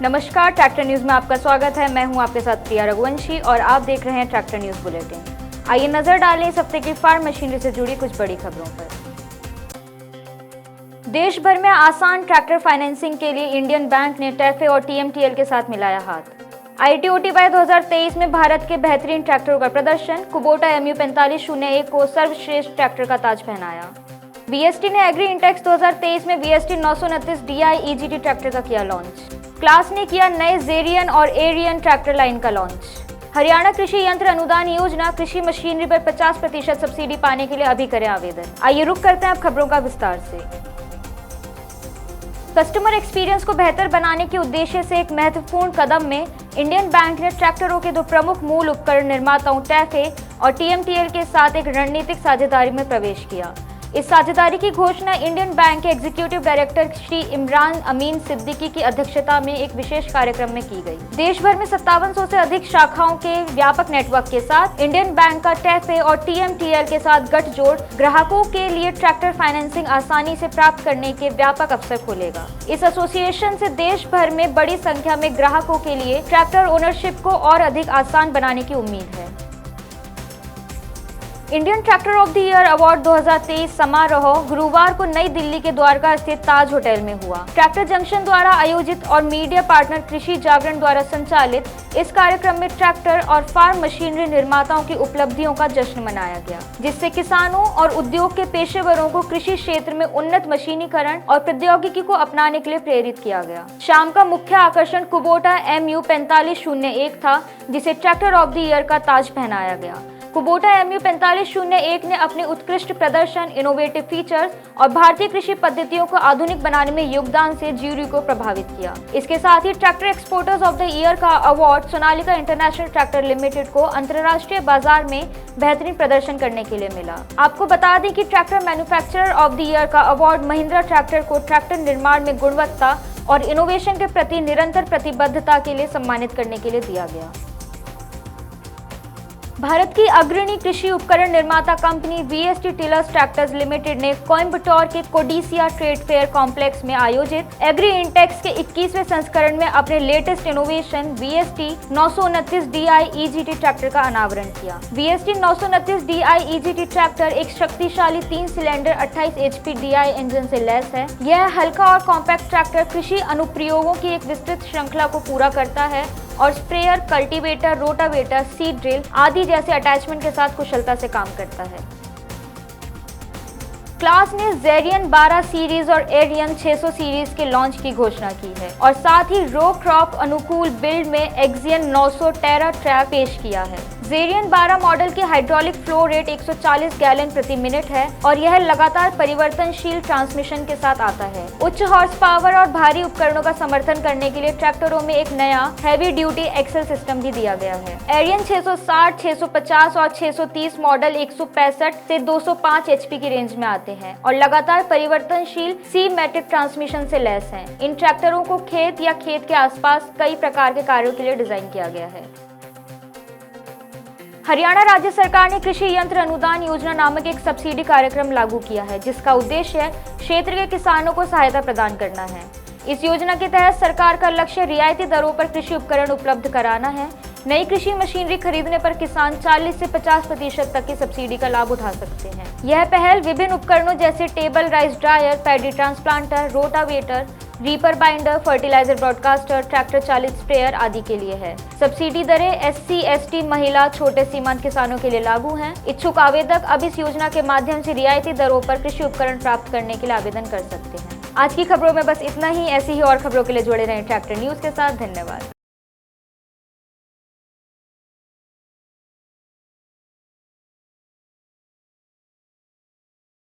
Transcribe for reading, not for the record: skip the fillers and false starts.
नमस्कार, tractor news में आपका स्वागत है। मैं हूं आपके साथ प्रिया रघुवंशी और आप देख रहे हैं ट्रैक्टर न्यूज बुलेटिन। आइए नजर डालें इस हफ्ते की फार्म मशीनरी से जुड़ी कुछ बड़ी खबरों पर। देश भर में आसान ट्रैक्टर फाइनेंसिंग के लिए इंडियन बैंक ने टैफे और टीएमटीएल के साथ मिलाया हाथ। आईटीओटी बाय 2023 में भारत के बेहतरीन ट्रैक्टरों का प्रदर्शन, कुबोटा MU 4501 को सर्वश्रेष्ठ ट्रैक्टर का ताज पहनाया। वीएसटी ने एग्री इंटेक्स 2023 में वीएसटी 929 DI EGT ट्रैक्टर का किया लॉन्च। क्लास ने किया नए जेरियन और एरियन ट्रैक्टर लाइन का लॉन्च। हरियाणा कृषि यंत्र अनुदान योजना कृषि मशीनरी पर 50% सब्सिडी पाने के लिए अभी करें आवेदन। आइए रुक करते हैं अब खबरों का विस्तार से। कस्टमर एक्सपीरियंस को बेहतर बनाने के उद्देश्य से एक महत्वपूर्ण कदम में इंडियन बैंक ने ट्रैक्टरों के दो प्रमुख मूल उपकरण निर्माताओं टैफे और टीएमटीएल के साथ एक रणनीतिक साझेदारी में प्रवेश किया। इस साझेदारी की घोषणा इंडियन बैंक के एग्जीक्यूटिव डायरेक्टर श्री इमरान अमीन सिद्दीकी की अध्यक्षता में एक विशेष कार्यक्रम में की गई। देश भर में 5700 से अधिक शाखाओं के व्यापक नेटवर्क के साथ इंडियन बैंक का टैफे और टीएमटीएल के साथ गठजोड़ ग्राहकों के लिए ट्रैक्टर फाइनेंसिंग आसानी से प्राप्त करने के व्यापक अवसर खोलेगा। इस एसोसिएशन से देश भर में बड़ी संख्या में ग्राहकों के लिए ट्रैक्टर ओनरशिप को और अधिक आसान बनाने की उम्मीद है। Indian tractor of the year award 2023 समारोह गुरुवार को नई दिल्ली के द्वारका स्थित ताज होटल में हुआ। ट्रैक्टर जंक्शन द्वारा आयोजित और मीडिया पार्टनर कृषि जागरण द्वारा संचालित इस कार्यक्रम में ट्रैक्टर और फार्म मशीनरी निर्माताओं की उपलब्धियों का जश्न मनाया गया, जिससे किसानों और उद्योग के पेशेवरों को कृषि क्षेत्र में उन्नत मशीनीकरण और प्रौद्योगिकी को अपनाने के लिए प्रेरित किया गया। शाम का मुख्य आकर्षण कुबोटा MU 4501 था, जिसे ट्रैक्टर ऑफ द ईयर का ताज पहनाया गया। कुबोटा MU 4501 ने अपने उत्कृष्ट प्रदर्शन, इनोवेटिव फीचर्स और भारतीय कृषि पद्धतियों को आधुनिक बनाने में योगदान से ज्यूरी को प्रभावित किया। इसके साथ ही tractor exporters of the year का award Sonalika international tractor limited को अंतर्राष्ट्रीय बाजार में बेहतरीन प्रदर्शन करने के लिए मिला। आपको बता दें कि tractor manufacturer of the year का अवार्ड महिंद्रा ट्रैक्टर को ट्रैक्टर निर्माण में गुणवत्ता और इनोवेशन के प्रति निरंतर प्रतिबद्धता के लिए सम्मानित करने के लिए दिया गया। भारत की अग्रणी कृषि उपकरण निर्माता company VST tillers tractors limited ने कोयम्बटूर के कोडिसिया ट्रेड फेयर कॉम्प्लेक्स में आयोजित एग्री इंटेक्स के 21वें संस्करण में अपने latest innovation VST 929 DI EGT tractor का अनावरण किया। वीएसटी 929 DI EGT ट्रैक्टर एक शक्तिशाली 3 सिलेंडर 28 HP DI इंजन से लैस है। यह हल्का और कॉम्पैक्ट ट्रैक्टर कृषि अनुप्रयोगों की एक विस्तृत श्रृंखला को पूरा करता है और sprayer, cultivator, rotavator, seed drill आदि जैसे अटैचमेंट के साथ कुशलता से काम करता है। क्लास ने जेरियन 12 सीरीज और एरियन 600 सीरीज के लॉन्च की घोषणा की है और साथ ही रो क्रॉप अनुकूल बिल्ड में एक्सियन 900 टेरा ट्रैक पेश किया है। जेरियन 12 मॉडल की हाइड्रोलिक फ्लो रेट 140 गैलन प्रति मिनट है और यह लगातार परिवर्तनशील ट्रांसमिशन के साथ आता है। उच्च हॉर्स पावर और भारी उपकरणों का समर्थन करने के लिए ट्रैक्टरों में एक नया हैवी ड्यूटी एक्सेल सिस्टम भी दिया गया है। एरियन 660, 650 और 630 मॉडल 165 से 205 HP की रेंज में आते हैं और लगातार परिवर्तनशील C-मैटिक ट्रांसमिशन से लैस हैं। इन ट्रैक्टरों को खेत या खेत के आसपास कई प्रकार के कार्यों के लिए डिजाइन किया गया है। हरियाणा राज्य सरकार ने कृषि यंत्र अनुदान योजना नामक एक सब्सिडी कार्यक्रम लागू किया है, जिसका उद्देश्य क्षेत्र के किसानों को सहायता प्रदान करना है। इस योजना के तहत सरकार का लक्ष्य रियायती दरों पर कृषि उपकरण उपलब्ध कराना है। नई कृषि मशीनरी खरीदने पर किसान 40 से 50% तक की सब्सिडी का लाभ उठा सकते हैं। यह पहल विभिन्न उपकरणों जैसे table rice dryer, paddy transplanter, rotavator, reaper binder, fertiliser broadcaster, tractor चालित स्प्रेयर आदि के लिए है। सब्सिडी दरें SC, ST, महिला, छोटे सीमांत किसानों के लिए लागू हैं। इच्छुक आवेदक अब इस योजना के माध्यम से रियायती दरों पर कृषि उपकरण प्राप्त करने के लिए आवेदन कर सकते हैं। आज की खबरों में बस इतना ही। ऐसी ही और खबरों के लिए जुड़े रहें ट्रैक्टर न्यूज के साथ। धन्यवाद।